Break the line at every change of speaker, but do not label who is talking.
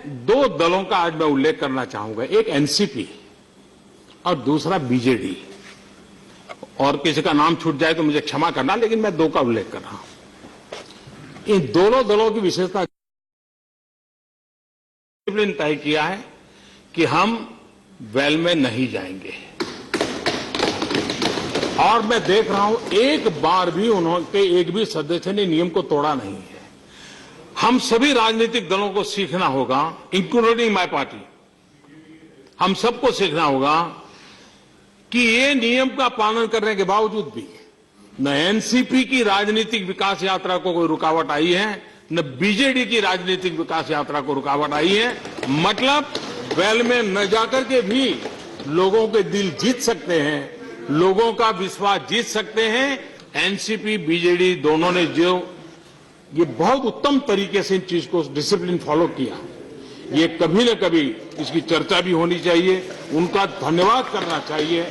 दो दलों का आज मैं उल्लेख करना चाहूंगा, एक एनसीपी और दूसरा बीजेडी। और किसी का नाम छूट जाए तो मुझे क्षमा करना, लेकिन मैं दो का उल्लेख कर रहा हूं। इन दोनों दलों की विशेषता तय किया है कि हम वेल में नहीं जाएंगे। और मैं देख रहा हूं एक बार भी उन्होंने एक भी सदस्य ने नियम को तोड़ा नहीं है। हम सभी राजनीतिक दलों को सीखना होगा, इंक्लूडिंग माय पार्टी। हम सबको सीखना होगा कि ये नियम का पालन करने के बावजूद भी न एनसीपी की राजनीतिक विकास यात्रा को कोई रुकावट आई है, न बीजेडी की राजनीतिक विकास यात्रा को रुकावट आई है। मतलब वेल में न जाकर के भी लोगों के दिल जीत सकते हैं, लोगों का विश्वास जीत सकते हैं। एनसीपी बीजेडी दोनों ने जो ये बहुत उत्तम तरीके से इन चीज को डिसिप्लिन फॉलो किया, ये कभी न कभी इसकी चर्चा भी होनी चाहिए, उनका धन्यवाद करना चाहिए।